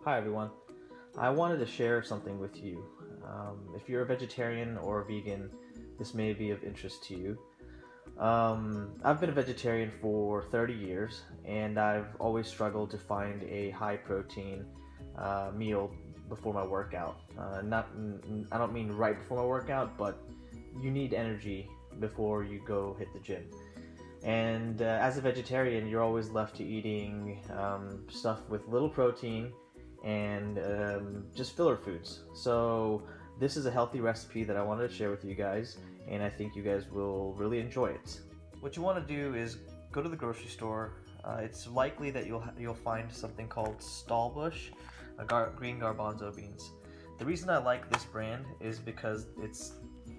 Hi everyone. I wanted to share something with you. If you're a vegetarian or a vegan, this may be of interest to you. I've been a vegetarian for 30 years and I've always struggled to find a high protein meal before my workout. I don't mean right before my workout, but you need energy before you go hit the gym. And as a vegetarian, you're always left to eating stuff with little protein and just filler foods. So this is a healthy recipe that I wanted to share with you guys, and I think you guys will really enjoy it. What you want to do is go to the grocery store. It's likely that you'll find something called Stahlback, green garbanzo beans. The reason I like this brand is because it's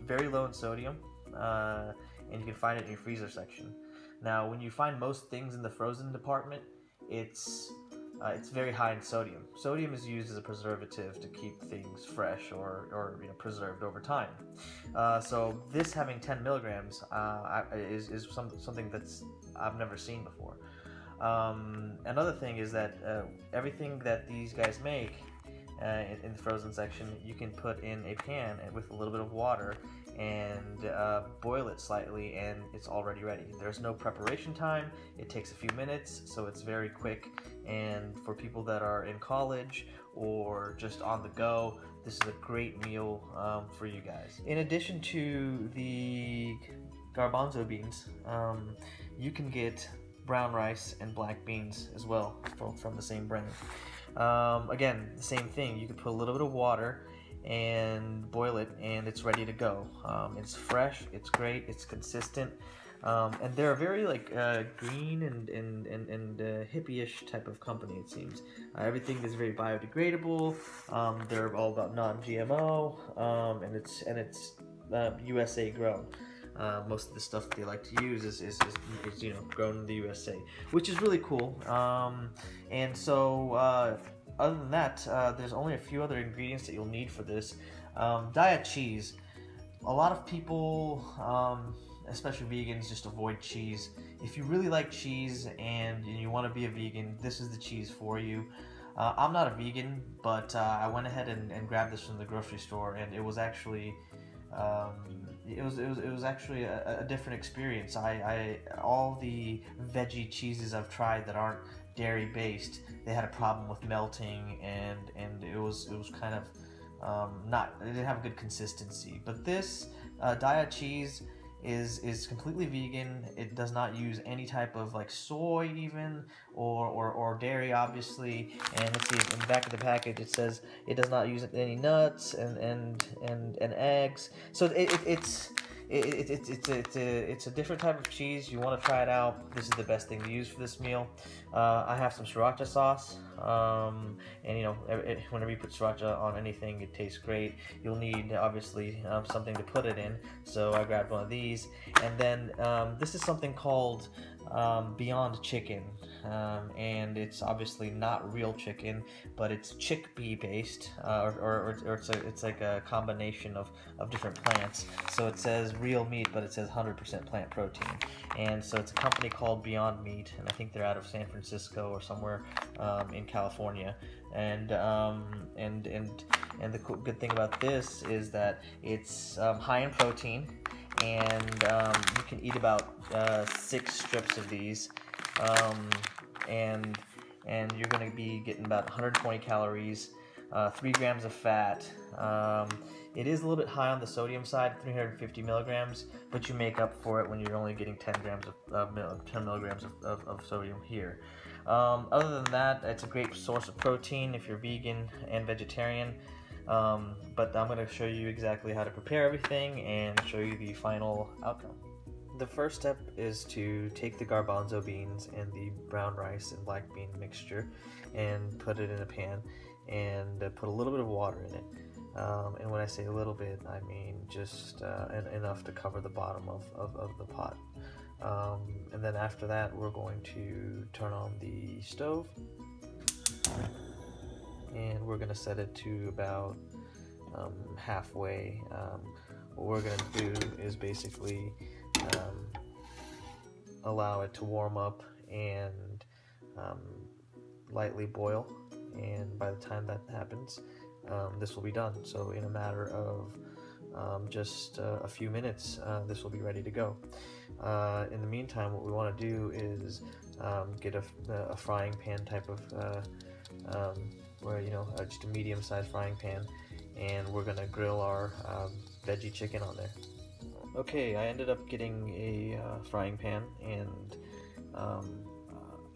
very low in sodium, and you can find it in your freezer section. Now, when you find most things in the frozen department, it's very high in sodium. Sodium is used as a preservative to keep things fresh or preserved over time. So this having 10 milligrams is something that's I've never seen before. Another thing is that everything that these guys make in the frozen section, you can put in a pan with a little bit of water and boil it slightly, and it's already ready. There's no preparation time. It takes a few minutes, so it's very quick. And for people that are in college or just on the go, this is a great meal for you guys. In addition to the garbanzo beans, you can get brown rice and black beans as well from the same brand. Again, the same thing. You can put a little bit of water and boil it, and it's ready to go. It's fresh, it's great, it's consistent, and they're a very green and hippie-ish type of company. It seems everything is very biodegradable. They're all about non-GMO, and it's USA grown. Most of the stuff that they like to use is grown in the USA, which is really cool. And so other than that, there's only a few other ingredients that you'll need for this. Daiya cheese. A lot of people, especially vegans, just avoid cheese. If you really like cheese and you want to be a vegan, this is the cheese for you. I'm not a vegan, but I went ahead and grabbed this from the grocery store, and it was actually it was actually a different experience. All the veggie cheeses I've tried that aren't dairy based, they had a problem with melting, and it was kind of it didn't have a good consistency. But this Daiya cheese is completely vegan. It does not use any type of soy even or dairy, obviously. And let's see, in the back of the package it says it does not use any nuts and eggs. So it's a different type of cheese. You want to try it out. This is the best thing to use for this meal. I have some sriracha sauce, and whenever you put sriracha on anything, it tastes great. You'll need obviously something to put it in, so I grabbed one of these. And then this is something called Beyond Chicken, and it's obviously not real chicken, but it's chickpea based, or it's like a combination of different plants. So it says real meat, but it says 100% plant protein. And so it's a company called Beyond Meat, and I think they're out of San Francisco or somewhere in California. And the good thing about this is that it's high in protein, and you can eat about 6 strips of these, and you're going to be getting about 120 calories, 3 grams of fat. It is a little bit high on the sodium side, 350 milligrams, but you make up for it when you're only getting 10 milligrams of sodium here. Other than that, it's a great source of protein if you're vegan and vegetarian. But I'm going to show you exactly how to prepare everything and show you the final outcome. The first step is to take the garbanzo beans and the brown rice and black bean mixture and put it in a pan and put a little bit of water in it. And when I say a little bit, I mean just enough to cover the bottom of the pot. And then after that, we're going to turn on the stove, and we're going to set it to about halfway. What we're going to do is basically allow it to warm up and lightly boil, and by the time that happens, this will be done. So in a matter of just a few minutes, this will be ready to go. In the meantime, what we want to do is get a frying pan type of where just a medium-sized frying pan, and we're gonna grill our veggie chicken on there. Okay, I ended up getting a frying pan, and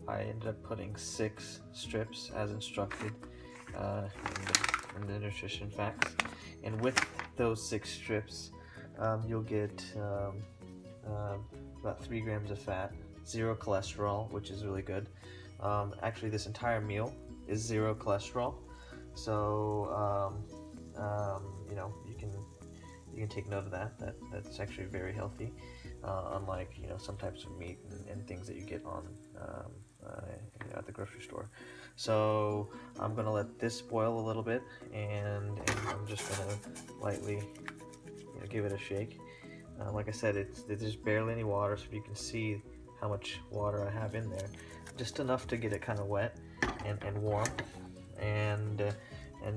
I ended up putting 6 strips as instructed in the nutrition facts. And with those 6 strips, you'll get about 3 grams of fat, 0 cholesterol, which is really good. Actually, this entire meal is 0 cholesterol, so you can take note of that. That's actually very healthy, unlike some types of meat and things that you get on at the grocery store. So I'm gonna let this boil a little bit, and I'm just gonna lightly give it a shake. Like I said, there's barely any water, so you can see how much water I have in there, just enough to get it kind of wet and warm. And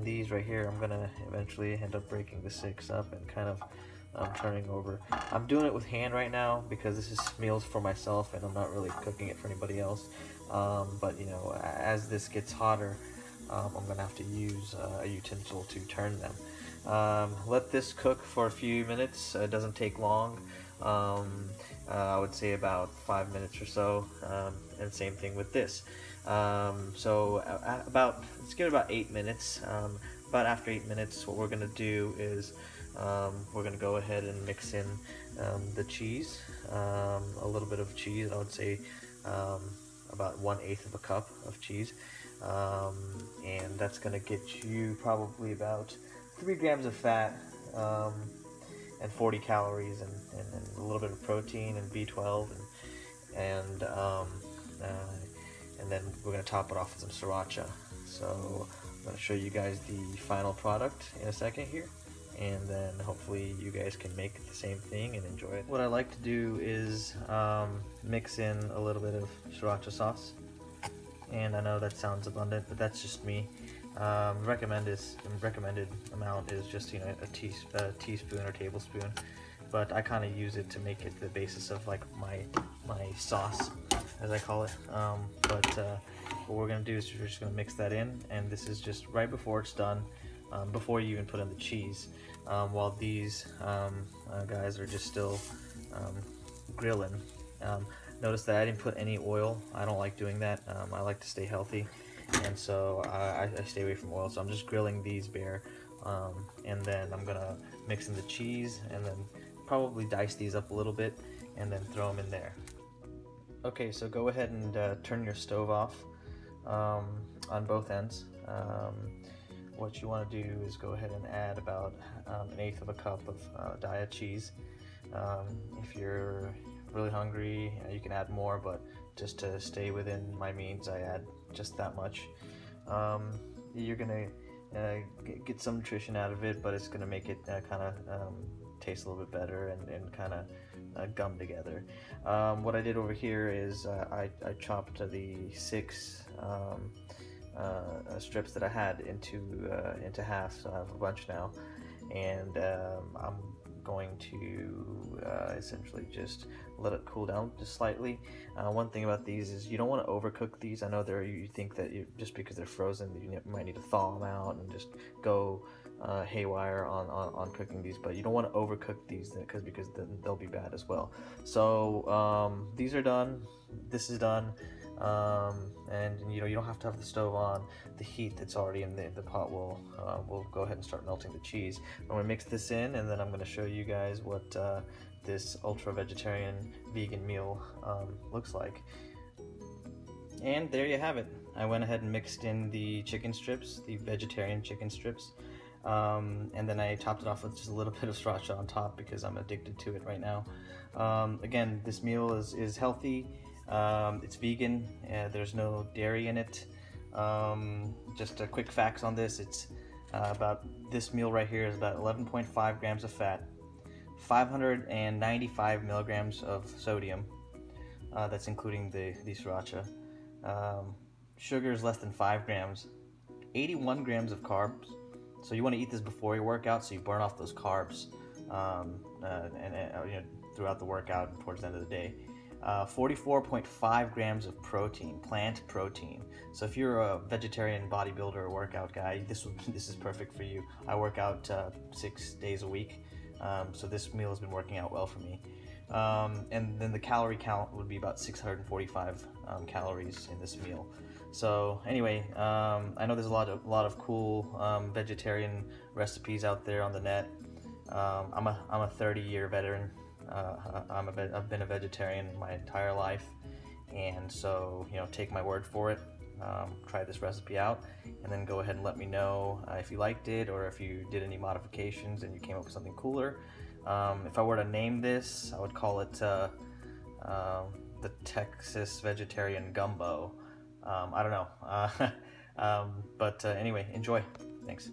these right here, I'm gonna eventually end up breaking the 6 up and kind of turning over. I'm doing it with hand right now because this is meals for myself and I'm not really cooking it for anybody else. But as this gets hotter, I'm gonna have to use a utensil to turn them. Let this cook for a few minutes. It doesn't take long. I would say about 5 minutes or so, and same thing with this. So let's give it about 8 minutes. About after 8 minutes, what we're gonna do is we're gonna go ahead and mix in the cheese, a little bit of cheese. I would say about 1/8 of a cup of cheese, and that's gonna get you probably about 3 grams of fat, and 40 calories, and a little bit of protein and B12, and then we're going to top it off with some sriracha. So I'm going to show you guys the final product in a second here, and then hopefully you guys can make the same thing and enjoy it. What I like to do is mix in a little bit of sriracha sauce, and I know that sounds abundant, but that's just me. Recommended amount is just a teaspoon or tablespoon, but I kind of use it to make it the basis of like my sauce, as I call it. What we're gonna do is we're just gonna mix that in, and this is just right before it's done, before you even put in the cheese, while these guys are just still grilling. Notice that I didn't put any oil. I don't like doing that. I like to stay healthy, and so I stay away from oil. So I'm just grilling these bare, and then I'm gonna mix in the cheese, and then probably dice these up a little bit, and then throw them in there. Okay, so go ahead and turn your stove off on both ends. What you want to do is go ahead and add about 1/8 of a cup of Daiya cheese. If you're really hungry, you can add more, but just to stay within my means, I add just that much. You're gonna get some nutrition out of it, but it's gonna make it kind of taste a little bit better and kind of gum together. What I did over here is I chopped the 6 strips that I had into half, so I have a bunch now, and I'm going to essentially just let it cool down just slightly. One thing about these is you don't want to overcook these. I know you think that just because they're frozen you might need to thaw them out and just go haywire on cooking these, but you don't want to overcook these because then they'll be bad as well. So these are done, this is done, and you don't have to have the stove on. The heat that's already in the pot will go ahead and start melting the cheese. I'm going to mix this in, and then I'm going to show you guys what this ultra vegetarian vegan meal looks like. And there you have it. I went ahead and mixed in the chicken strips, the vegetarian chicken strips, and then I topped it off with just a little bit of sriracha on top because I'm addicted to it right now. Again, this meal is healthy. It's vegan. There's no dairy in it. Just a quick facts on this. It's about this meal right here is about 11.5 grams of fat, 595 milligrams of sodium. That's including the sriracha. Sugar is less than 5 grams. 81 grams of carbs. So you want to eat this before your workout, so you burn off those carbs you know, throughout the workout and towards the end of the day. 44.5 grams of protein, plant protein. So if you're a vegetarian bodybuilder or workout guy, this is perfect for you. I work out 6 days a week, so this meal has been working out well for me. And then the calorie count would be about 645 calories in this meal. So anyway, I know there's a lot of cool vegetarian recipes out there on the net. I'm a 30-year veteran. I've been a vegetarian my entire life, and so, you know, take my word for it. Try this recipe out, and then go ahead and let me know if you liked it, or if you did any modifications and you came up with something cooler. If I were to name this, I would call it the Texas Vegetarian Gumbo. I don't know, but anyway, enjoy. Thanks.